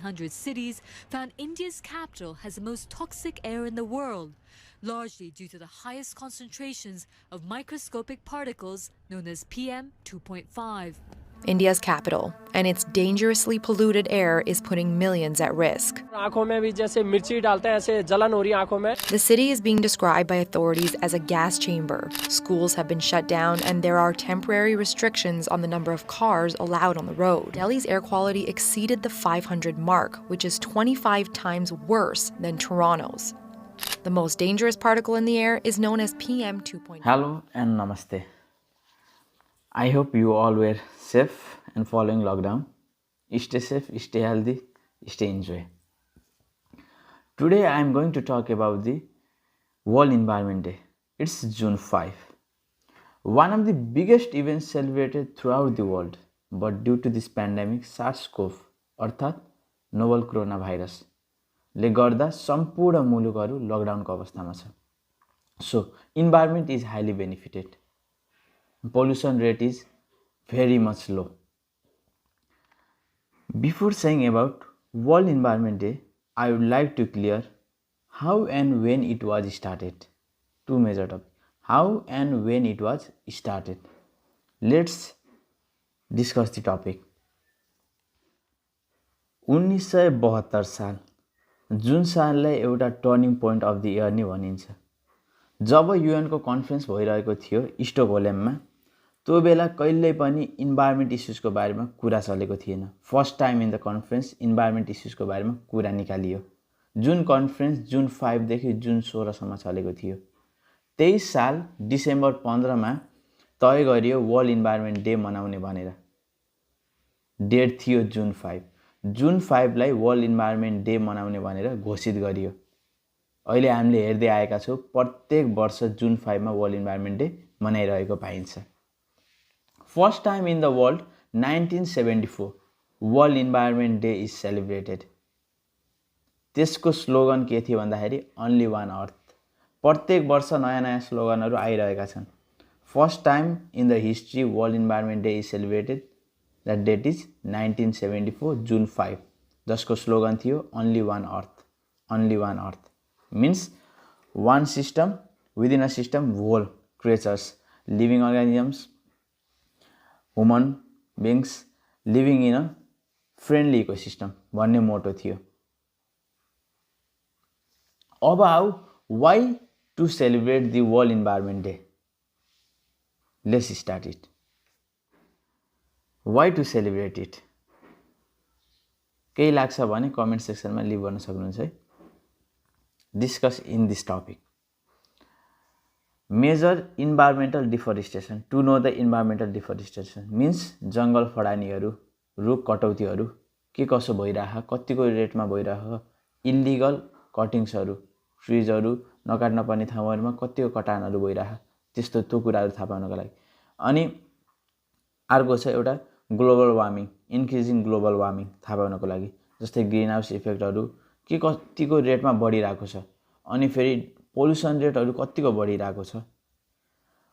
100 cities found India's capital has the most toxic air in the world, largely due to the highest concentrations of microscopic particles known as PM 2.5. India's capital and its dangerously polluted air is putting millions at risk. The city is being described by authorities as a gas chamber. Schools have been shut down and there are temporary restrictions on the number of cars allowed on the road. Delhi's air quality exceeded the 500 mark, which is 25 times worse than Toronto's. The most dangerous particle in the air is known as PM 2.5. Hello and namaste. I hope you all were safe and following lockdown. Stay safe, stay healthy, stay enjoy. Today I am going to talk about the World Environment Day. It's June 5. One of the biggest events celebrated throughout the world, but due to this pandemic, SARS-CoV अर्थात् novel corona virus ले गर्दा सम्पूर्ण मुलुकहरू लकडाउनको अवस्थामा छ. So, environment is highly benefited. Pollution rate is very much low. Before saying about World Environment Day, I would like to clear how and when it was started. Two major topics. How and when it was started. Let's discuss the topic. 1972 साल जुन साललाई एउटा turning point of the year नै भनिन्छ. जब युएनको conference भइरहेको थियो स्टकहोल्ममा, त्यो बेला कहिल्यै पनि इन्भाइरोमेन्ट इस्युजको बारेमा कुरा चलेको थिएन. First time in the conference environment इस्युजको बारेमा कुरा निकालियो. जुन कन्फरेन्स जुन 5 देखि जुन 16 सम्म चलेको थियो. 23 साल डिसेम्बर 15 मा तय गरियो वर्ल्ड इन्भाइरोमेन्ट डे मनाउने भनेर. डेट थियो जुन 5. जुन 5 लाई वर्ल्ड इन्भाइरोमेन्ट डे मनाउने भनेर घोषित गरियो. अहिले हामीले हेर्दै आएका छौं प्रत्येक वर्ष जुन 5 मा वर्ल्ड इन्भाइरोमेन्ट डे मनाइरहेको पाइन्छ. First time in the world, 1974, World Environment Day is celebrated. त्यसको स्लोगन के थियो भन्दाखेरि Only One Earth. प्रत्येक वर्ष नयाँ स्लोगनहरू आइरहेका छन्. First time in the history World Environment Day is celebrated. That date is 1974 June 5. जसको स्लोगन थियो Only One Earth. Only One Earth means one system within a system, whole creatures, living organisms, human beings living in a friendly ecosystem भन्ने मोटो थियो. About why to celebrate the World Environment Day? Let's start it. Why to celebrate it? केही लाग्छ भने comment सेक्सनमा leave गर्न सक्नुहुन्छ है. Discuss in this topic. Measure environmental deforestation. To know the environmental deforestation means जंगल फडानीहरू, रुख कटौतीहरू के कसो भइराछ, कतिको रेटमा भइराछ, इल्लिगल कटिङ्सहरू, ट्रीजहरू नकाट्न पर्ने ठाउँहरुमा कतिको कटानहरू भइराछ, त्यस्तो त्यो कुराहरू थाहा पाउनको लागि. अनि अर्को छ एउटा global warming, increasing global warming थाहा पाउनको लागि. जस्तै ग्रीन हाउस इफेक्टहरू के कतिको रेटमा बढिरहेको छ, अनि फेरि पोल्युसन रेटहरू कतिको बढिरहेको छ.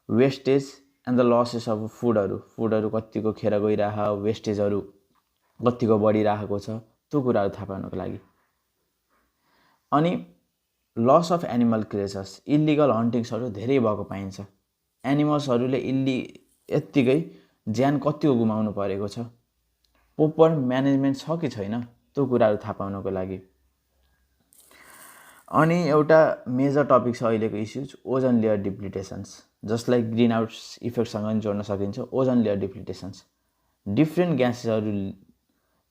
Wastage and the losses of फुडहरू कतिको खेर गइराछ, वेस्टेजहरू कतिको बढिरहेको छ, त्यो कुराहरू थाहा पाउनको लागि. अनि loss of animal creatures, illegal हन्टिङ्सहरू धेरै भएको पाइन्छ. एनिमल्सहरूले यत्तिकै ज्यान कतिको गुमाउनु परेको छ, प्रोपर म्यानेजमेन्ट छ कि छैन, त्यो कुराहरू थाहा पाउनको लागि. अनि एउटा मेजर टपिक छ अहिलेको इस्युज ओजन लेयर डिप्लिटेसन्स, जसलाई ग्रीन हाउस इफेक्टसँग पनि जोड्न सकिन्छ. ओजन लेयर डिप्लिटेसन्स, डिफ्रेन्ट ग्यासेसहरू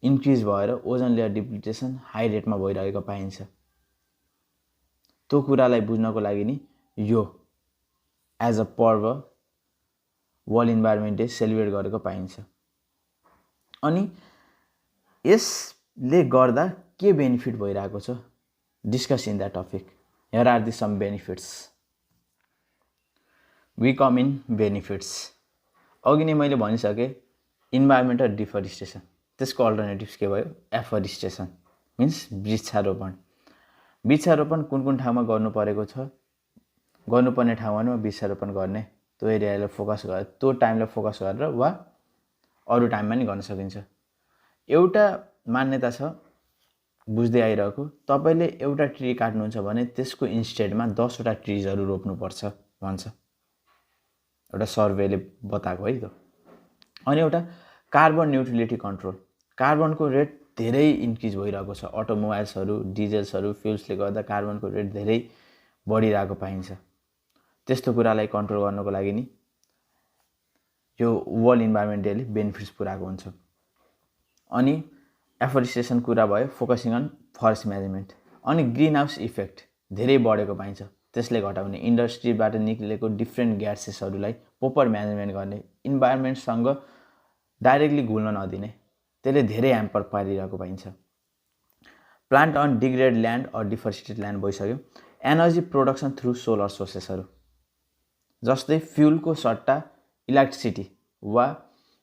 इन्क्रिज भएर ओजन लेयर डिप्लिटेसन हाई रेटमा भइरहेको पाइन्छ. त्यो कुरालाई बुझ्नको लागि नि यो एज अ पर्व वर्ल्ड इन्भाइरोमेन्ट डे सेलिब्रेट गरेको पाइन्छ. अनि यसले गर्दा के बेनिफिट भइरहेको छ, discuss in that topic. Here are the some benefits. We come in benefits. अघि नै मैले भनिसके इन्भाइरोमेन्टल डिफरेस्टेसन, त्यसको अल्टरनेटिभ्स के भयो, एफोरेस्टेसन मिन्स वृक्षारोपण. वृक्षारोपण कुन ठाउँमा गर्नु परेको छ, गर्नुपर्ने ठाउँमा वृक्षारोपण गर्ने, त्यो एरियालाई फोकस गरेर त्यो टाइमलाई फोकस गरेर वा अरू टाइममा नि गर्न सकिन्छ. एउटा मान्यता छ बुझ्दै आइरहेको, तपाईँले एउटा ट्री काट्नुहुन्छ भने त्यसको इन्स्टेडमा 10वटा ट्रिजहरू रोप्नुपर्छ भन्छ, एउटा सर्वेले बताएको है त। अनि एउटा कार्बन न्युट्रलिटी कन्ट्रोल, कार्बनको रेट धेरै इन्क्रिज भइरहेको छ, अटोमोबाइल्सहरू, डिजेल्सहरू, फ्युल्सले गर्दा कार्बनको रेट धेरै बढिरहेको पाइन्छ। त्यस्तो कुरालाई कन्ट्रोल गर्नको लागि नि यो वर्ल्ड इन्भाइरोमेन्ट डेले बेनिफिट्स पुऱ्याएको हुन्छ। अनि एफोरेस्टेसन कुरा भयो, फोकसिङ अन फरेस्ट म्यानेजमेन्ट। अनि ग्रिन हाउस इफेक्ट धेरै बढेको पाइन्छ, त्यसले घटाउने, इन्डस्ट्रीबाट निक्लेको डिफ्रेन्ट ग्यासेसहरूलाई प्रोपर म्यानेजमेन्ट गर्ने, इन्भाइरोमेन्टसँग डाइरेक्टली घुल्न नदिने, त्यसले धेरै ह्याम्पर पारिरहेको पाइन्छ। Plant on degrade land or deforested land भइसक्यो। एनर्जी प्रोडक्सन थ्रु सोलर सोर्सेसहरू, जस्तै फ्युलको सट्टा इलेक्ट्रिसिटी वा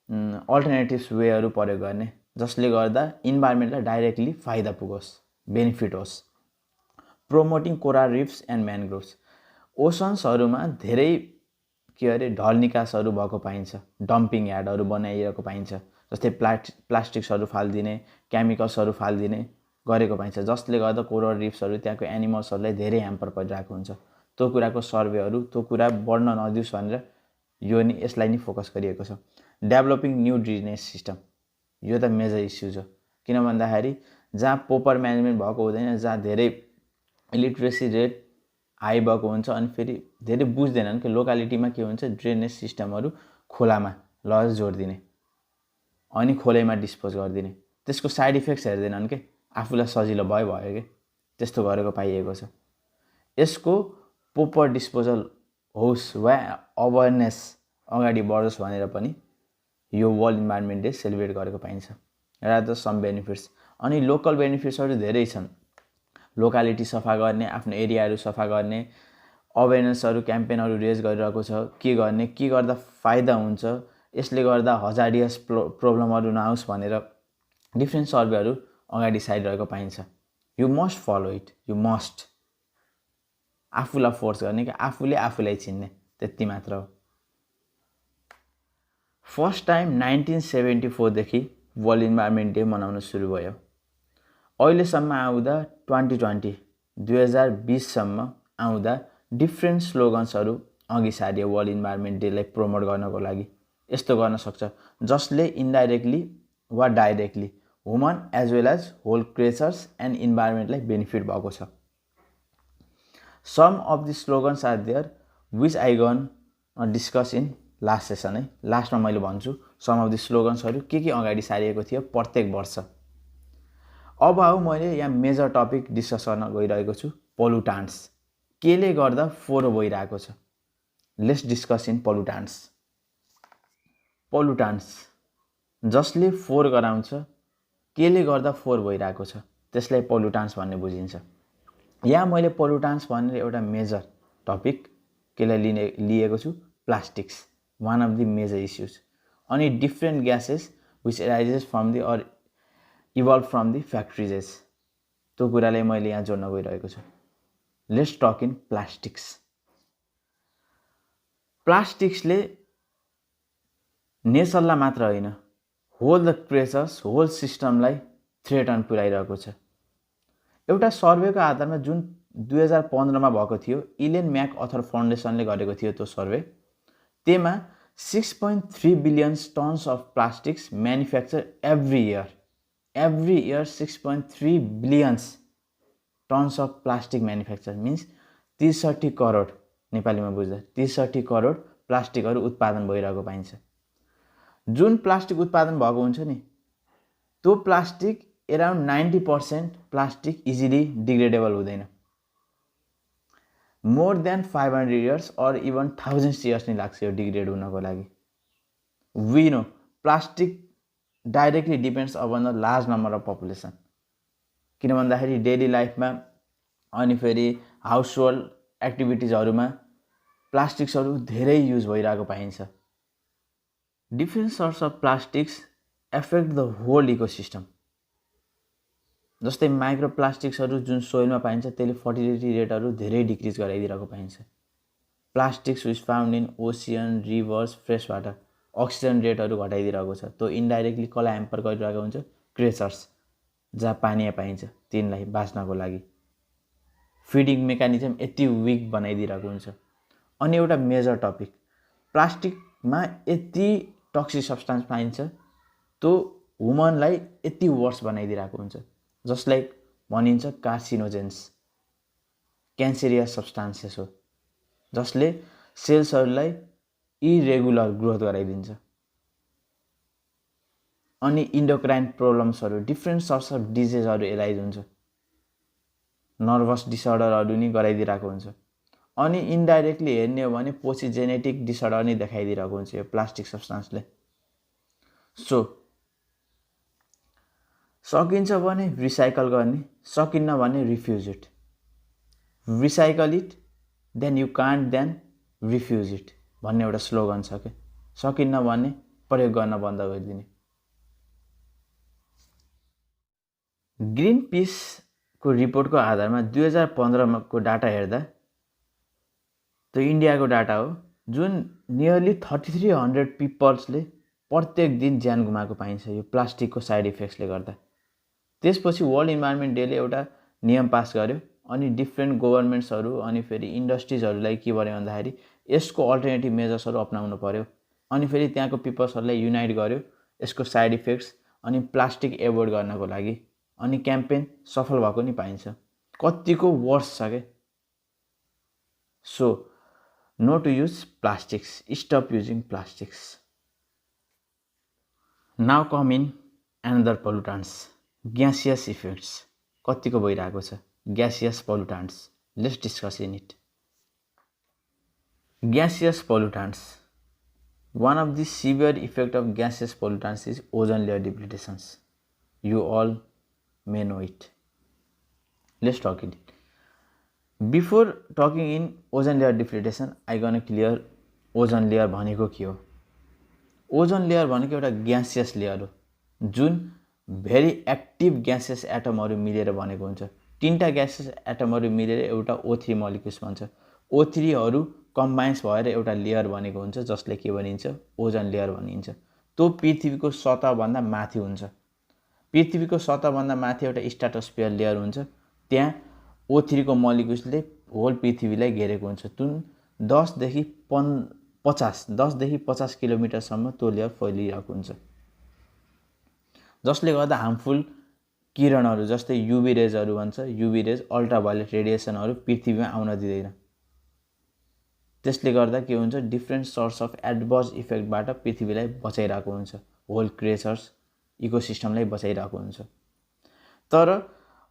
अल्टरनेटिभ्स वेहरू प्रयोग गर्ने, जसले गर्दा इन्भाइरोमेन्टलाई डाइरेक्टली फाइदा पुगोस्, बेनिफिट होस्। प्रोमोटिङ कोरल रिफ्स एन्ड म्यानग्रोभ्स, ओसन्सहरूमा धेरै ढल निकासहरू भएको पाइन्छ, डम्पिङ यार्डहरू बनाइरहेको पाइन्छ, जस्तै प्लास्टिक्सहरू फालिदिने, केमिकल्सहरू फालिदिने गरेको पाइन्छ, जसले गर्दा कोरल रिफ्सहरू, त्यहाँको एनिमल्सहरूलाई धेरै ह्याम्पर परिरहेको हुन्छ। त्यो कुराको सर्वेहरू, त्यो कुरा बढ्न नदियोस् भनेर यसलाई नि फोकस गरिएको छ। डेभलपिङ न्यू ड्रेनेज सिस्टम, यो त मेजर इस्यु छ, किन भन्दाखेरि जहाँ प्रोपर म्यानेजमेन्ट भएको हुँदैन, जहाँ धेरै इलिट्रेसी रेट हाई भएको हुन्छ, अनि फेरि धेरै बुझ्दैनन् कि लोकालिटीमा के हुन्छ, ड्रेनेज सिस्टमहरू खोलामा लज जोडिदिने अनि खोलैमा डिस्पोज गरिदिने, त्यसको साइड इफेक्ट्स हेर्दैनन् कि आफूलाई सजिलो भयो कि त्यस्तो गरेको पाइएको छ। यसको प्रोपर डिस्पोजल होस् वा अवेरनेस अगाडि बढोस् भनेर पनि यो वर्ल्ड इन्भाइरोमेन्ट डे सेलिब्रेट गरेको पाइन्छ। एउटा त सम बेनिफिट्स, अनि लोकल बेनिफिट्सहरू धेरै छन्। लोकालिटी सफा गर्ने, आफ्नो एरियाहरू सफा गर्ने, अवेरनेसहरू क्याम्पेनहरू रेज गरिरहेको छ, के गर्ने, के गर्दा फाइदा हुन्छ, यसले गर्दा हजार्डियस प्रब्लमहरू नआओस् भनेर डिफ्रेन्ट सर्वेहरू अगाडि सारिरहेको पाइन्छ। You must follow it, you must आफूलाई फोर्स गर्ने कि आफूले आफूलाई चिन्ने, त्यति मात्र हो। फर्स्ट टाइम 1974 देखि वर्ल्ड इन्भाइरोमेन्ट डे मनाउन सुरु भयो। अहिलेसम्म आउँदा 2020 सम्म आउँदा डिफ्रेन्ट स्लोगन्सहरू अघि सारियो वर्ल्ड इन्भाइरोमेन्ट डेलाई प्रमोट गर्नको लागि। यस्तो गर्न सक्छ जसले इन्डाइरेक्टली वा directly human as well as whole creatures and इन्भाइरोमेन्टलाई बेनिफिट भएको छ। Some of the slogans are there which I gone discuss in last session है। लास्टमा मैले भन्छु सम अफ द स्लोगन्सहरू के अगाडि सारिएको थियो प्रत्येक वर्ष। अब मैले यहाँ मेजर टपिक डिस्कस गर्न गइरहेको छु, पोल्युटान्ट्स केले गर्दा फोहोर भइरहेको छ। Let's discuss in pollutants. Pollutants जसले फोहोर गराउँछ, केले गर्दा फोहोर भइरहेको छ, त्यसलाई पोल्युटान्ट्स भन्ने बुझिन्छ। यहाँ मैले पोल्युटान्ट्स भनेर एउटा मेजर टपिक केलाई लिएको छु, plastics, one of the major issues. अनि different gases which arises from the or evolve from the factories, त्यो कुरालाई मैले यहाँ जोड्न गइरहेको छु। Let's talk in plastics. प्लास्टिक्सले नेचरलाई मात्र होइन, होल द क्रिएचर्स, होल सिस्टमलाई थ्रेटन पुर्याइरहेको छ। एउटा सर्वेको आधारमा जुन 2015मा भएको थियो, इलेन म्याक अथर फाउन्डेसनले गरेको थियो त्यो सर्वे, त्यसमा 6.3 billion tons of plastics manufacture every year 6.3 billion tons of plastic manufacture means 63 crore, नेपालीमा बुझ्दा 63 करोड प्लास्टिकहरू उत्पादन भइरहेको पाइन्छ। जुन प्लास्टिक उत्पादन भएको हुन्छ नि, त्यो plastic around 90% plastic easily degradable हुँदैन। More than 500 years or even 1000 years नै लाग्छ यो डिग्रेड हुनको लागि। We know plastic directly depends upon the large number of population, किन भन्दाखेरि डेली लाइफमा अनि फेरि हाउस होल्ड एक्टिभिटिजहरूमा प्लास्टिक्सहरू धेरै युज भइरहेको पाइन्छ। Different sorts of plastics affect the whole ecosystem. जस्तै माइक्रो प्लास्टिक्सहरू जुन सोइलमा पाइन्छ त्यसले फर्टिलिटी रेटहरू धेरै डिक्रिज गराइदिरहेको पाइन्छ। Plastics which found in ocean, rivers, fresh water, oxygen रेटहरू घटाइदिरहेको छ। त्यो इन्डाइरेक्टली कसलाई ह्याम्पर गरिरहेको हुन्छ, क्रिएचर्स जहाँ पानी पाइन्छ तिनलाई बाँच्नको लागि फिडिङ मेकानिजम यति विक बनाइदिरहेको हुन्छ। अनि एउटा मेजर टपिक, प्लास्टिकमा यति टक्सिक सब्स्टान्स पाइन्छ त्यो ह्युमनलाई यति वर्स बनाइदिरहेको हुन्छ, जसलाई भनिन्छ कार्सिनोजेन्स, क्यान्सरियस सब्स्टान्सेस हो, जसले सेल्सहरूलाई इरेगुलर ग्रोथ गराइदिन्छ। अनि इन्डोक्राइन प्रब्लम्सहरू, डिफ्रेन्ट सर्ट्स अफ डिजिजहरू एलाइज हुन्छ, नर्भस डिसअर्डरहरू नि गराइदिरहेको हुन्छ। अनि इन्डाइरेक्टली हेर्ने हो भने पछि जेनेटिक डिसअर्डर नि देखाइदिरहेको हुन्छ यो प्लास्टिक सब्स्टान्सले। सो सकिन्छ भने रिसाइकल गर्ने, सकिन्न भने refuse it. Recycle it then you can't then refuse it भन्ने एउटा स्लोगन छ के। सकिन्न भने प्रयोग गर्न बन्द गरिदिने। ग्रिन पिसको रिपोर्टको आधारमा 2015 को डाटा हेर्दा त्यो इन्डियाको डाटा हो, जुन नियरली 3300 पिपल्सले प्रत्येक दिन ज्यान गुमाएको पाइन्छ यो प्लास्टिकको साइड इफेक्ट्सले गर्दा। त्यसपछि वर्ल्ड इन्भाइरोन्मेन्ट डेले एउटा नियम पास गर्यो अनि डिफ्रेन्ट गभर्मेन्ट्सहरू अनि फेरि इन्डस्ट्रिजहरूलाई के भन्यो भन्दाखेरि यसको अल्टरनेटिभ मेजर्सहरू अपनाउनु पर्यो। अनि फेरि त्यहाँको पिपल्सहरूलाई युनाइट गर्यो यसको साइड इफेक्ट्स अनि प्लास्टिक एभोइड गर्नको लागि। अनि क्याम्पेन सफल भएको नि पाइन्छ। कतिको वर्स छ के। So no to use plastics, stop using plastics. Now come in another pollutants, gaseous effects कतिको भइरहेको छ। Gaseous pollutants, let's discuss in it. Gaseous pollutants, one of the severe effect of gaseous pollutants is ozone layer depletations. You all may know it. Let's talk in it. Before talking in ozone layer depletion, I gonna clear ozone layer भनेको के हो। Ozone layer भनेको एउटा gaseous layer हो जुन very active gaseous एटमहरू मिलेर बनेको हुन्छ। तीनटा ग्यासियस एटमहरू मिलेर एउटा O3 मोलिक्युल्स बन्छ। O3हरू कम्बाइन्स भएर एउटा लेयर बनेको हुन्छ जसले के भनिन्छ, ओजोन लेयर भनिन्छ। त्यो पृथ्वीको सतहभन्दा माथि हुन्छ। पृथ्वीको सतहभन्दा माथि एउटा स्ट्राटोस्फियर लेयर हुन्छ, त्यहाँ O3 को मोलिक्युल्सले होल पृथ्वीलाई घेरेको हुन्छ। जुन 10 देखि 50 किलोमिटरसम्म त्यो लेयर फैलिरहेको हुन्छ, जसले गर्दा हार्मफुल किरणहरू जस्तै युभी रेजहरू भन्छ, युभी रेज अल्ट्राभायोलेट रेडिएसनहरू पृथ्वीमा आउन दिँदैन। त्यसले गर्दा के हुन्छ, डिफ्रेन्ट सोर्स अफ एडभर्स इफेक्टबाट पृथ्वीलाई बचाइरहेको हुन्छ, होल क्रिएचर्स इकोसिस्टमलाई बचाइरहेको हुन्छ। तर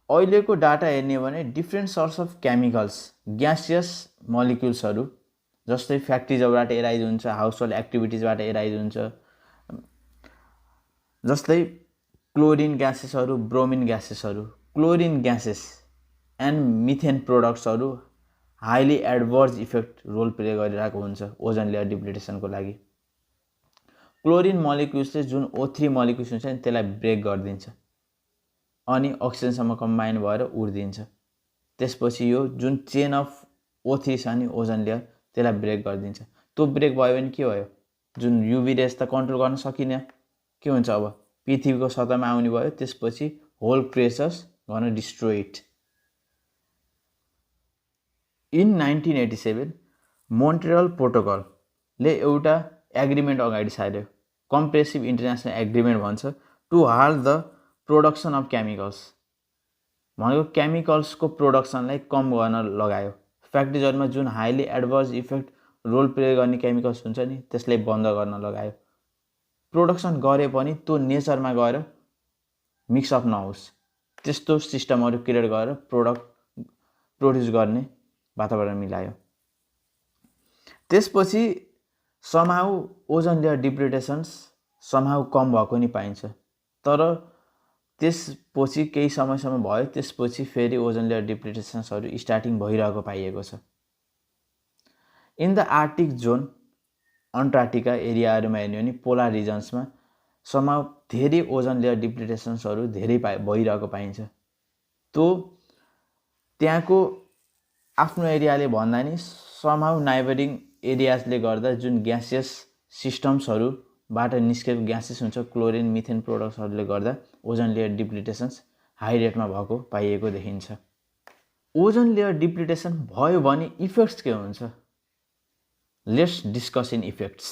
अहिलेको डाटा हेर्ने भने different source of chemicals, gaseous मोलिक्युल्सहरू जस्तै फ्याक्ट्रिजबाट एराइज हुन्छ, हाउसहोल्ड एक्टिभिटिजबाट एराइज हुन्छ, जस्तै क्लोरिन ग्यासेसहरू, ब्रोमिन ग्यासेसहरू, क्लोरिन ग्यासेस एन्ड मिथेन प्रोडक्ट्सहरू highly adverse effect role play गरिरहेको हुन्छ ओजोन लेयर डिप्लिटेसनको लागि। क्लोरिन मोलिक्युल्सले जुन O3 मोलिक्युल्स हुन्छ नि त्यसलाई ब्रेक गरिदिन्छ अनि अक्सिजनसँग कम्बाइन भएर उड्दिन्छ। त्यसपछि यो जुन चेन अफ O3 छ नि ओजोन लेयर त्यसलाई ब्रेक गरिदिन्छ। त्यो ब्रेक भयो भने के भयो, जुन युभी रेज त कन्ट्रोल गर्न सकिने, के हुन्छ अब पृथ्वीको सतहमा आउने भयो। त्यसपछि होल क्रिएचर्स गर्न डिस्ट्रोय इट। इन 1987 मोन्ट्रियल प्रोटोकलले एउटा एग्रिमेन्ट अगाडि सार्यो, कम्प्रेसिभ इन्टरनेसनल एग्रिमेन्ट भन्छ, to halt the production of chemicals. भनेको केमिकल्सको प्रोडक्सनलाई कम गर्न लगायो। फ्याक्ट्रिजहरूमा जुन highly adverse effect role play गर्ने केमिकल्स हुन्छ नि त्यसलाई बन्द गर्न लगायो। प्रोडक्सन गरे पनि त्यो नेचरमा गएर मिक्सअप नहोस्, त्यस्तो सिस्टमहरू क्रिएट गरेर प्रोडक्ट प्रोड्युस गर्ने वातावरण मिलायो। त्यसपछि समहाउ ओजोन लेयर डिप्लिटेसन्स समहाउ कम भएको नि पाइन्छ। तर त्यसपछि केही समयसम्म भयो, त्यसपछि फेरि ओजोन लेयर डिप्लिटेसन्सहरू स्टार्टिङ भइरहेको पाइएको छ। In the Arctic zone, Antarctica एरियाहरूमा हेर्ने हो भने पोलर रिजन्समा समहाउ धेरै ओजोन लेयर डिप्लिटेसन्सहरू धेरै भइरहेको पाइन्छ। त्यो त्यहाँको आफ्नो एरियाले भन्दा नि समहाउ नाइबरिङ एरियाजले गर्दा जुन ग्यासियस सिस्टम्सहरूबाट निस्केको ग्यासेस हुन्छ, क्लोरिन मिथेन प्रोडक्ट्सहरूले गर्दा ओजोन लेयर डिप्लिटेसन्स हाई रेटमा भएको पाइएको देखिन्छ। ओजन लेयर डिप्लिटेसन भयो भने इफेक्ट्स के हुन्छ? Let's discuss in effects.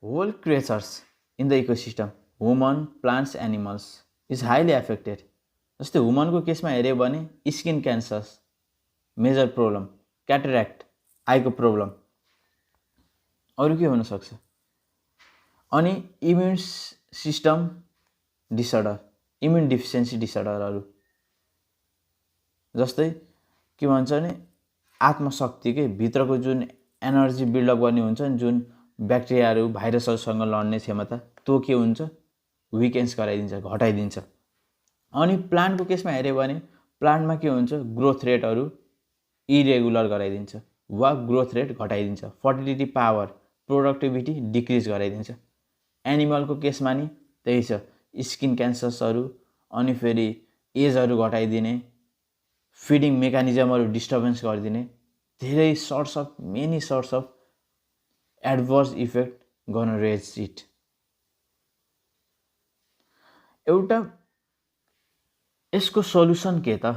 Whole creatures in the ecosystem, human, plants, animals is highly affected. जस्तै ह्युमनको केसमा हेऱ्यो भने skin cancers major problem, cataract आईको प्रब्लम, अरू के हुन सक्छ? अनि immune system disorder, immune deficiency डिसअर्डरहरू जस्तै के भन्छ भने आत्मशक्तिकै भित्रको जुन एनर्जी बिल्डअप गर्ने हुन्छ नि, जुन ब्याक्टेरियाहरू भाइरसहरूसँग लड्ने क्षमता, त्यो के हुन्छ? विकेन्स गराइदिन्छ, घटाइदिन्छ। अनि प्लान्टको केसमा हेऱ्यो भने प्लान्टमा के हुन्छ? ग्रोथ रेटहरू इरेगुलर गराइदिन्छ वा ग्रोथ रेट घटाइदिन्छ। फर्टिलिटी पावर, प्रोडक्टिभिटी डिक्रिज गराइदिन्छ। एनिमलको केसमा नि त्यही छ, स्किन क्यान्सर्सहरू, अनि फेरि एजहरू घटाइदिने, फिडिङ मेकानिजमहरू डिस्टर्बेन्स गरिदिने, धेरै many sorts of adverse effect गर्न रेज इट। एउटा यसको सल्युसन के त?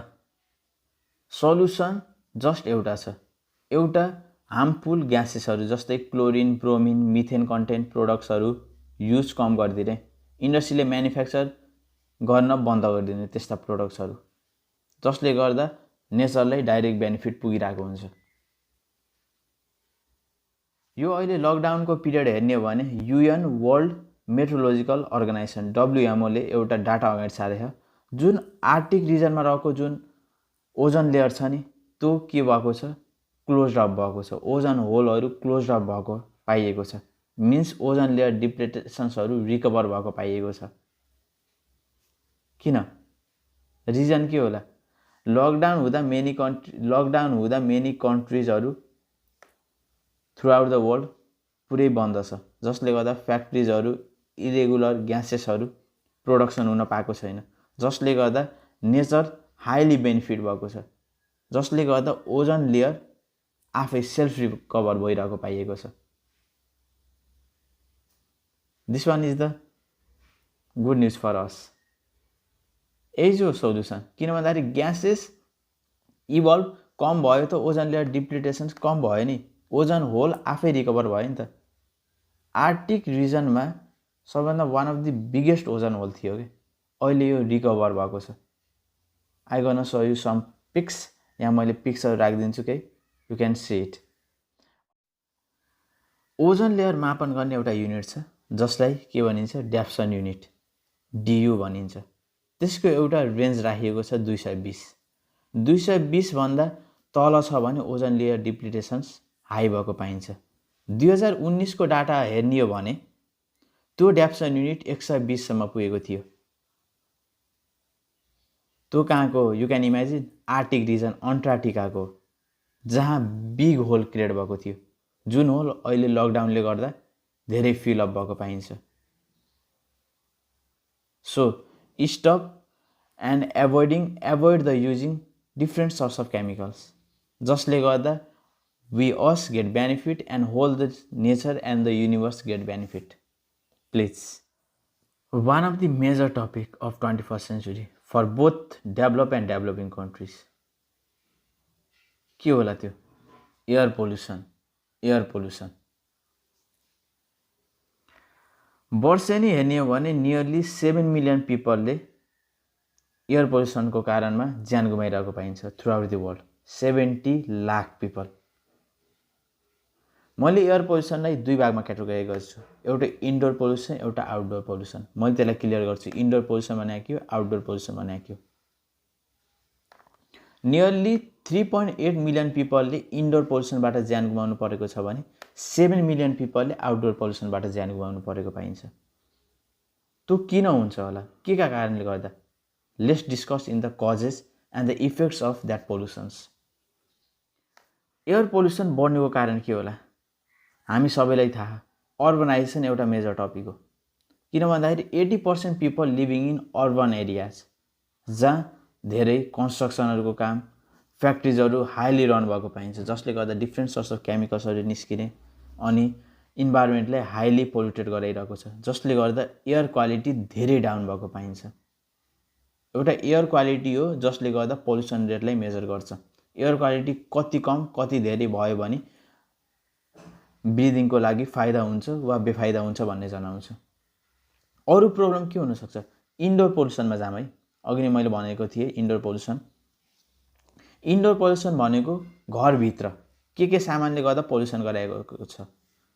सल्युसन जस्ट एउटा छ, एउटा हार्मफुल ग्यासेसहरू जस्तै क्लोरिन, ब्रोमिन, मिथेन कन्टेन्ट प्रोडक्ट्सहरू युज कम गरिदिने, इन्डस्ट्रीले म्यानुफ्याक्चर गर्न बन्द गरिदिने त्यस्ता प्रोडक्ट्सहरू, जसले गर्दा नेचरलाई डाइरेक्ट बेनिफिट पुगिरहेको हुन्छ। यो अहिले लकडाउनको पिरियड हेर्ने हो भने UN world meteorological organization WMO ले एउटा डाटा अगाडि सारेको छ, जुन आर्कटिक रिजनमा रहेको जुन ओजन लेयर छ नि, त्यो के भएको छ? क्लोज अप भएको छ। ओजन होलहरू क्लोज अप भएको पाइएको छ। मिन्स ओजन लेयर डिप्लिटेसन्सहरू रिकभर भएको पाइएको छ। किन? रिजन के होला? लकडाउन हुँदा मेनी कन्ट्रिजहरू थ्रु आउट द वर्ल्ड पुरै बन्द छ, जसले गर्दा फ्याक्ट्रिजहरू इरेगुलर ग्यासेसहरू प्रोडक्सन हुन पाएको छैन, जसले गर्दा नेचर हाइली बेनिफिट भएको छ, जसले गर्दा ओजन लेयर आफै सेल्फ रिकभर भइरहेको पाइएको छ। This one is the good news for us. यही हो सोल्युसन। किन भन्दाखेरि ग्यासेस इभल्भ कम भयो त ओजन लेयर डिप्लिटेसन कम भयो नि, ओजन होल आफै रिकभर भयो नि त। आर्कटिक रिजनमा सबभन्दा one of the biggest ozone hole थियो कि, अहिले यो रिकभर भएको छ। I gonna show you some pics, यहाँ मैले पिक्सहरू राखिदिन्छु केही, you can see it. Ozone layer मापन गर्ने एउटा युनिट छ जसलाई के भनिन्छ? ड्याप्सन युनिट, DU भनिन्छ। त्यसको एउटा रेन्ज राखिएको छ 220। 220 भन्दा तल छ भने ओजन लेयर डिप्लिटेसन्स हाई भएको पाइन्छ। 2019 को डाटा हेर्ने हो भने त्यो ड्याप्सन युनिट 120 सम्म पुगेको थियो। त्यो कहाँको? You can imagine Arctic region, अन्टार्कटिकाको, जहाँ बिग होल क्रिएट भएको थियो, जुन होल अहिले लकडाउनले गर्दा धेरै फिल अप भएको पाइन्छ। So stop and avoid the using different source of chemicals, जसले गर्दा we us get benefit and whole the nature and the universe get benefit. Please. One of the major topic of 21st century for both developed and developing countries. के होला त्यो? Air pollution. वर्षेनी हेर्ने हो भने nearly 7 million पिपलले air पोल्युसनको कारणमा ज्यान गुमाइरहेको पाइन्छ through out the world. 70 lakh people. मैले एयर पोल्युसनलाई दुई भागमा क्याटेगोराइज गर्छु, एउटा इन्डोर पोल्युसन, एउटा आउटडोर पोल्युसन। मैले त्यसलाई क्लियर गर्छु। इन्डोर पोल्युसन भनेको के हो, आउटडोर पोल्युसन भनेको के हो। नियरली 3.8 मिलियन पिपलले इन्डोर पोल्युसनबाट ज्यान गुमाउनु परेको छ भने 7 मिलियन पिपलले आउटडोर पोल्युसनबाट ज्यान गुमाउनु परेको पाइन्छ। त्यो किन हुन्छ होला? के का कारणले गर्दा? Let's discuss in the causes and the effects of that pollutions. Air pollution बढ्नुको कारण के होला? हामी सबैलाई थाहा, अर्बनाइजेसन एउटा मेजर टपिक हो। किन भन्दाखेरि 80% people living in urban areas, जहाँ धेरै कन्स्ट्रक्सनहरूको काम, फ्याक्ट्रिजहरू हाइली रन भएको पाइन्छ, जसले गर्दा डिफ्रेन्ट सोर्स अफ केमिकल्सहरू निस्किने अनि इन्भाइरोमेन्टलाई हाइली पोल्युटेड गराइरहेको छ, जसले गर्दा एयर क्वालिटी धेरै डाउन भएको पाइन्छ। एउटा एयर क्वालिटी हो जसले गर्दा पोल्युसन रेटलाई मेजर गर्छ। एयर क्वालिटी कति कम कति धेरै भयो भने ब्रिदिङको लागि फाइदा हुन्छ वा बेफाइदा हुन्छ भन्ने जनाउँछ। अरू प्रब्लम के हुनसक्छ? इन्डोर पोल्युसनमा जाम है। अघि नै मैले भनेको थिएँ इन्डोर पोल्युसन। इन्डोर पोल्युसन भनेको घरभित्र के सामानले गर्दा पोल्युसन गराएको छ।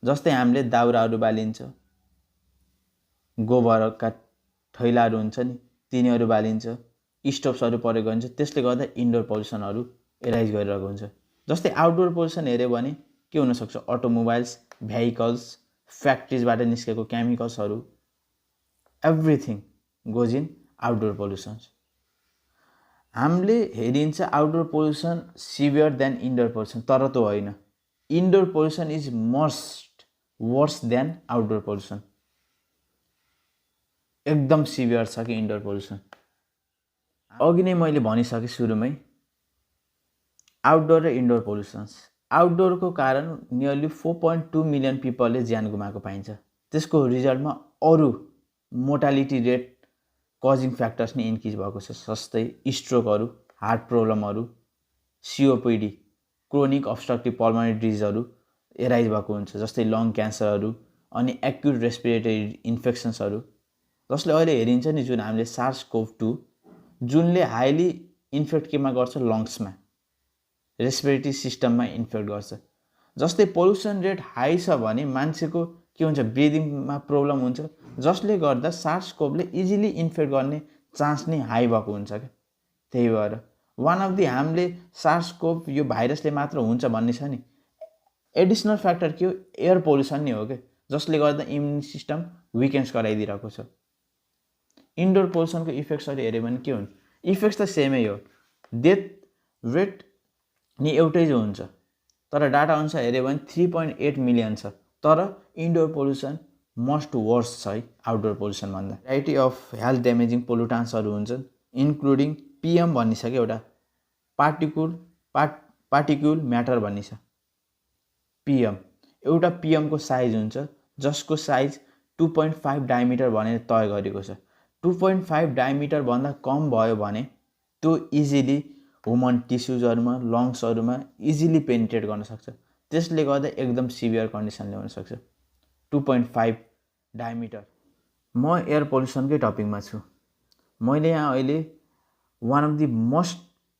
जस्तै हामीले दाउराहरू बालिन्छ, गोबरका थैलाहरू हुन्छ नि तिनीहरू बालिन्छ, स्टोभ्सहरू प्रयोग गरिन्छ, त्यसले गर्दा इन्डोर पोल्युसनहरू एराइज गरिरहेको हुन्छ। जस्तै आउटडोर पोल्युसन हेऱ्यो भने के हुनसक्छ? अटोमोबाइल्स, भेहिकल्स, फ्याक्ट्रिजबाट निस्केको केमिकल्सहरू, everything goes in outdoor pollutions. हामीले हेरिन्छ outdoor pollution severe than indoor pollution, तर त्यो होइन। Indoor pollution is much worse than outdoor pollution. एकदम सिभियर छ कि इन्डोर पोल्युसन। अघि नै मैले भनिसकेँ सुरुमै आउटडोर र इन्डोर पोल्युसन्स। आउटडोरको कारण नियरली 4.2 मिलियन पिपलले ज्यान गुमाएको पाइन्छ। त्यसको रिजल्टमा अरू मोर्टालिटी रेट कजिङ फ्याक्टर्स नै इन्क्रिज भएको छ। जस्तै स्ट्रोकहरू, हार्ट प्रब्लमहरू, सिओपिडी, क्रोनिक अब्स्ट्रक्टिभ पल्मोनरी डिजिजहरू एराइज भएको हुन्छ। जस्तै लङ क्यान्सरहरू अनि एक्युट रेस्पिरेटरी इन्फेक्सन्सहरू, जसले अहिले हेरिन्छ नि जुन हामीले SARS-CoV-2 जुनले हाइली इन्फेक्ट केमा गर्छ? लङ्समा, रेस्पिरेटरी सिस्टममा इन्फेक्ट गर्छ। जस्तै पोल्युसन रेट हाई छ भने मान्छेको के हुन्छ? ब्रिदिङमा प्रब्लम हुन्छ, जसले गर्दा SARS-CoV-ले इजिली इन्फेक्ट गर्ने चान्स नै हाई भएको हुन्छ क्या। त्यही भएर वान अफ दि हामीले SARS-CoV यो भाइरसले मात्र हुन्छ भन्ने छ नि, एडिसनल फ्याक्टर के हो? एयर पोल्युसन नै हो क्या, जसले गर्दा इम्युन सिस्टम विकेन्स गराइदिरहेको छ। इन्डोर पोल्युसनको इफेक्ट्सहरू हेऱ्यो भने के हुन्छ? इफेक्ट्स त सेमै हो, डेथ रेट नि एउटै जो हुन्छ, तर डाटा अनुसार हेऱ्यो भने 3.8 मिलियन छ। तर इन्डोर पोल्युसन मस्ट वर्स छ है आउटडोर पोल्युसन भन्दा। भेराइटी अफ हेल्थ ड्यामेजिङ पोल्युटान्सहरू हुन्छन्, इन्क्लुडिङ PM भन्ने छ कि एउटा पार्टिकुल म्याटर भन्ने छ। PM एउटा PM को साइज हुन्छ जसको साइज 2.5 डायमिटर भनेर तय गरेको छ। 2.5 डायमिटर भन्दा कम भयो भने त्यो इजिली ह्युमन टिस्युजहरूमा, लङ्सहरूमा इजिली पेनिट्रेट गर्न सक्छ। त्यसले गर्दा एकदम सिभियर कन्डिसन ल्याउन सक्छ। 2.5 डायमिटर। म एयर पोल्युसनकै टपिकमा छु। मैले यहाँ अहिले one of the most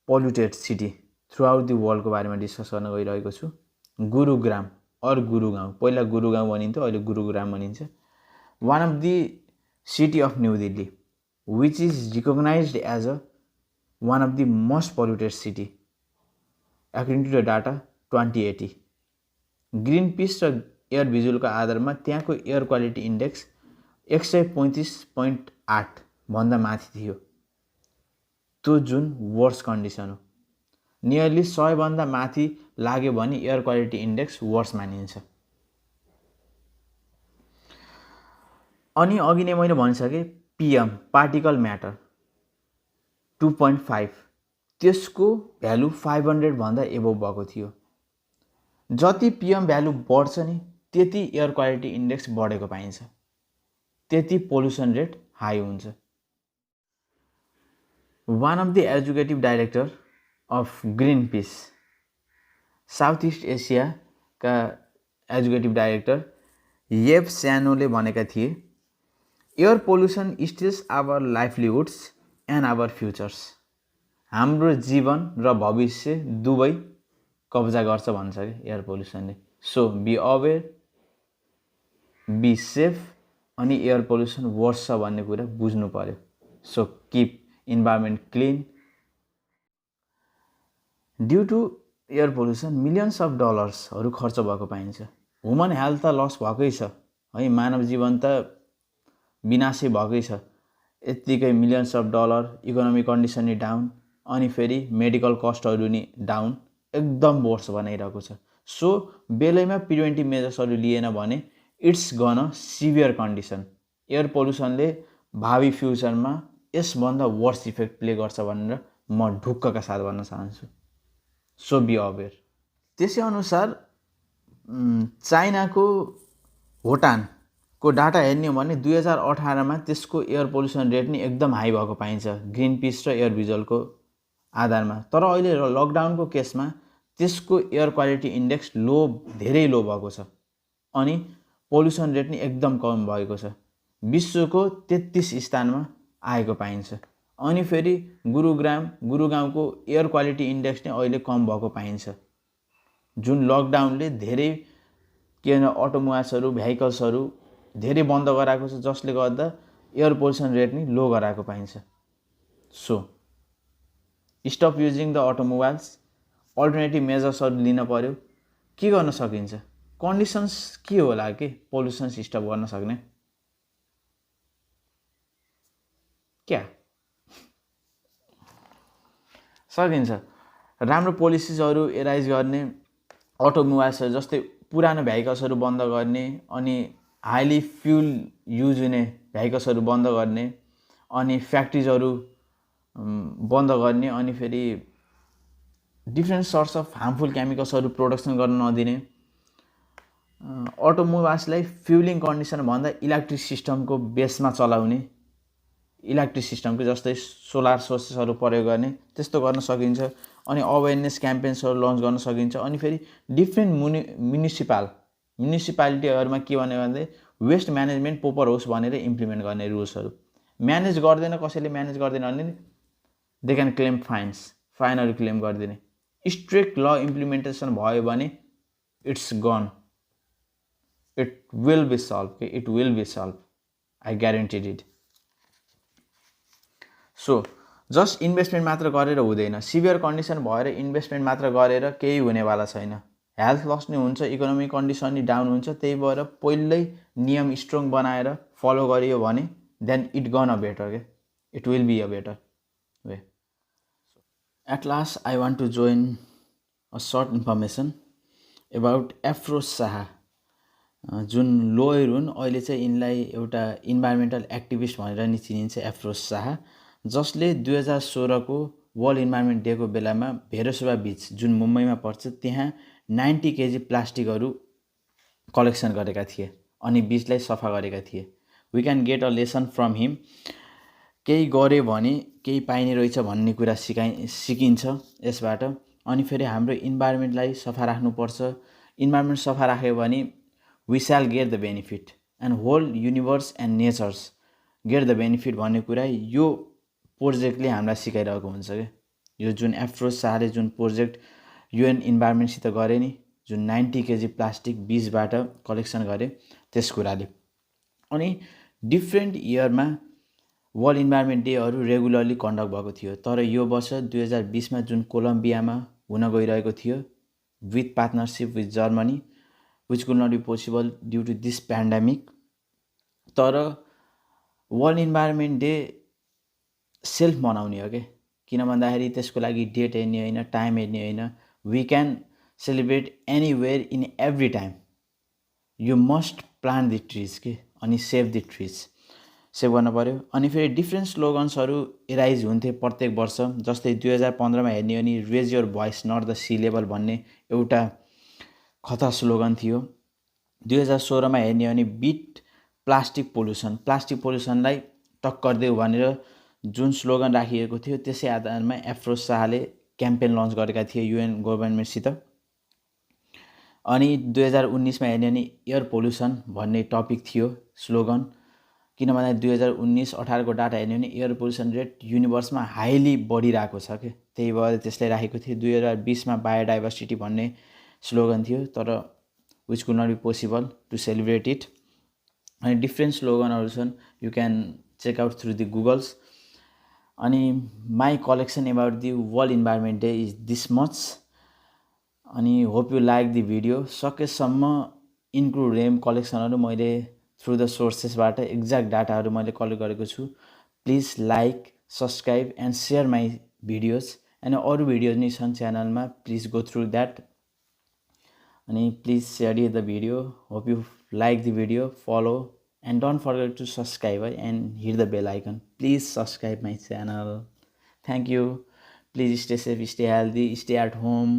polluted city through out the वर्ल्डको बारेमा डिस्कस गर्न गइरहेको छु। गुरुग्राम और गुरुगाउँ, पहिला गुरुगाउँ भनिन्थ्यो, अहिले गुरुग्राम भनिन्छ। One of the city of new Delhi which is recognized as a one of the most polluted city according to the data 2080। Greenpeace र एयर भिजुअलको आधारमा त्यहाँको एयर क्वालिटी इन्डेक्स 135.8 भन्दा माथि थियो। त्यो जुन वर्स कन्डिसन हो। नियरली 100 भन्दा माथि लाग्यो भने एयर क्वालिटी इन्डेक्स वर्स मानिन्छ। अनि अघि नै मैले भनिसकेँ PM पार्टिकल म्याटर 2.5, त्यसको भ्यालु 500 भन्दा एबोभ भएको थियो। जति PM भ्यालु बढ्छ नि त्यति एयर क्वालिटी इन्डेक्स बढेको पाइन्छ, त्यति पोल्युसन रेट हाई हुन्छ। One of the executive director of Greenpeace, South East एसियाका एजुकेटिभ डाइरेक्टर येब स्यानोले भनेका थिए, air pollution steals our livelihoods and our futures. हाम्रो जीवन र भविष्य दुवै कब्जा गर्छ भन्छ क्या एयर पोल्युसनले। So be aware, be safe, अनि एयर पोल्युसन वर्स छ भन्ने कुरा बुझ्नु पर्यो। So keep environment clean. Due to air pollution millions of डलर्सहरू खर्च भएको पाइन्छ। ह्युमन हेल्थ त लस भएकै छ है, मानव जीवन त विनाशै भएकै छ। यत्तिकै millions of dollar, economic condition नि डाउन, अनि फेरि मेडिकल कस्टहरू नि डाउन, एकदम वर्स बनाइरहेको छ। सो बेलैमा प्रिभेन्टिभ मेजर्सहरू लिएन भने it's gonna severe condition. Air पोल्युसनले भावी फ्युचरमा यसभन्दा वर्स इफेक्ट प्ले गर्छ भनेर म ढुक्कका साथ भन्न चाहन्छु। So be aware. त्यसै अनुसार चाइनाको होटान को डाटा हेर्ने हो भने 2018 मा त्यसको एयर पोल्युसन रेट नि एकदम हाई भएको पाइन्छ ग्रिन पिस र एयर भिजुअलको आधारमा। तर अहिले लकडाउनको केसमा त्यसको एयर क्वालिटी इन्डेक्स धेरै लो भएको छ अनि पोल्युसन रेट नि एकदम कम भएको छ। विश्वको 33 स्थानमा आएको पाइन्छ। अनि फेरि गुरुगाउँको एयर क्वालिटी इन्डेक्स नै अहिले कम भएको पाइन्छ, जुन लकडाउनले धेरै अटोमोबाइल्सहरू भेहिकल्सहरू धेरै बन्द गराएको छ, जसले गर्दा एयर पोल्युसन रेट नि लो गराएको पाइन्छ। So stop using the automobiles, alternative मेजर्सहरू लिन पर्यो। के गर्न सकिन्छ? कन्डिसन्स के होला कि पोल्युसन स्टप गर्न सक्ने? क्या सकिन्छ? राम्रो पोलिसिजहरू एराइज गर्ने, अटोमोबाइल्सहरू जस्तै पुरानो भेहिकल्सहरू बन्द गर्ने, अनि हाइली फ्युल युज हुने भेहिकल्सहरू बन्द गर्ने, अनि फ्याक्ट्रिजहरू बन्द गर्ने, अनि फेरि डिफ्रेन्ट सर्ट्स अफ हार्मफुल केमिकल्सहरू प्रोडक्सन गर्न नदिने। अटोमोबाइल्सलाई फ्युलिङ कन्डिसन भन्दा इलेक्ट्रिक सिस्टमको बेसमा चलाउने, इलेक्ट्रिक सिस्टमको जस्तै सोलर सोर्सेसहरू प्रयोग गर्ने, त्यस्तो गर्न सकिन्छ। अनि अवेरनेस क्याम्पेन्सहरू लन्च गर्न सकिन्छ। अनि फेरि डिफ्रेन्ट म्युनिसिपालिटीहरूमा के भन्यो भने वेस्ट म्यानेजमेन्ट प्रोपर होस् भनेर इम्प्लिमेन्ट गर्ने रुल्सहरू। म्यानेज गर्दैन, कसैले म्यानेज गर्दैन भने दे क्यान क्लेम फाइनहरू क्लेम गरिदिने। स्ट्रिक्ट ल इम्प्लिमेन्टेसन भयो भने it's gone, it will be solve, I guaranteed it. So just investment मात्र गरेर हुँदैन, सिभियर कन्डिसन भएर इन्भेस्टमेन्ट मात्र गरेर केही हुनेवाला छैन। हेल्थ लस नै हुन्छ, इकोनोमिक कन्डिसन नि डाउन हुन्छ। त्यही भएर पहिल्यै नियम स्ट्रङ बनाएर फलो गरियो भने then it gonna a better के it will be a better way. At last I want to join a sort information about Afroz Shah, जुन लोयर हुन्। अहिले चाहिँ यिनलाई एउटा इन्भाइरोमेन्टल एक्टिभिस्ट भनेर नि चिनिन्छ, एफ्रोज शाह, जसले 2016 को वर्ल्ड इन्भाइरोमेन्ट डेको बेलामा भेरोसोवा बिच जुन मुम्बईमा पर्छ त्यहाँ 90 केजी प्लास्टिकहरू कलेक्सन गरेका थिए अनि बिचलाई सफा गरेका थिए। We can get a lesson from him. केही गऱ्यो भने केही पाइने रहेछ भन्ने कुरा सिकिन्छ यसबाट। अनि फेरि हाम्रो इन्भाइरोमेन्टलाई सफा राख्नुपर्छ। इन्भाइरोमेन्ट सफा राख्यो भने we shall get the benefit and whole universe and natures get the benefit भन्ने कुरा यो प्रोजेक्टले हामीलाई सिकाइरहेको हुन्छ क्या। यो जुन एफ्रोज शाहले जुन प्रोजेक्ट युएन इन्भाइरोमेन्टसित गरे नि, जुन 90 केजी प्लास्टिक बीचबाट कलेक्सन गरे त्यस कुराले। अनि डिफ्रेन्ट इयरमा वर्ल्ड इन्भाइरोमेन्ट डेहरू रेगुलरली कन्डक्ट भएको थियो। तर यो वर्ष 2020मा जुन कोलम्बियामा हुन गइरहेको थियो with partnership with Germany, which could not be possible due to this pandemic. तर वर्ल्ड इन्भाइरोमेन्ट डे सेल्फ मनाउने हो क्या। किन भन्दाखेरि त्यसको लागि डेट हेर्ने होइन, टाइम हेर्ने होइन। We can celebrate anywhere in every time. You must plant the trees के अनि सेभ द ट्रिज, सेभ गर्न पऱ्यो। अनि फेरि डिफ्रेन्ट स्लोगन्सहरू एराइज हुन्थे प्रत्येक वर्ष। जस्तै 2015मा हेर्ने हो भने raise your voice not the sea level भन्ने एउटा खतरा स्लोगन थियो। 2016मा हेर्ने हो भने बिट प्लास्टिक पोल्युसनलाई टक्कर देऊ भनेर जुन स्लोगन राखिएको थियो त्यसै आधारमा एफ्रोज शाहले क्याम्पेन लन्च गरेका थिए युएन गभर्नमेन्टसित। अनि 2019मा हेर्ने भने एयर पोल्युसन भन्ने टपिक थियो स्लोगन। किन भन्दा 2019-18 को डाटा हेर्ने भने एयर पोल्युसन रेट युनिभर्समा हाइली बढिरहेको छ क्या। त्यही भएर त्यसलाई राखेको थियो। 2020मा बायोडाइभर्सिटी भन्ने स्लोगन थियो, तर which could not be possible to celebrate it. अनि डिफ्रेन्ट स्लोगनहरू छन्, you can check out through the Googles. अनि my collection about the world environment day is this much. अनि hope you like the video. सकेसम्म include रेम कलेक्सनहरू मैले through the सोर्सेसबाट एक्ज्याक्ट डाटाहरू मैले कलेक्ट गरेको छु। Please like, subscribe and share my videos. अनि अरू भिडियोज नि छन् च्यानलमा, प्लिज गो थ्रु द्याट। अनि please share the video. Hope you like the video, follow and don't forget to subscribe and hit the bell icon. Please subscribe my channel. Thank you. Please stay safe, stay healthy, stay at home.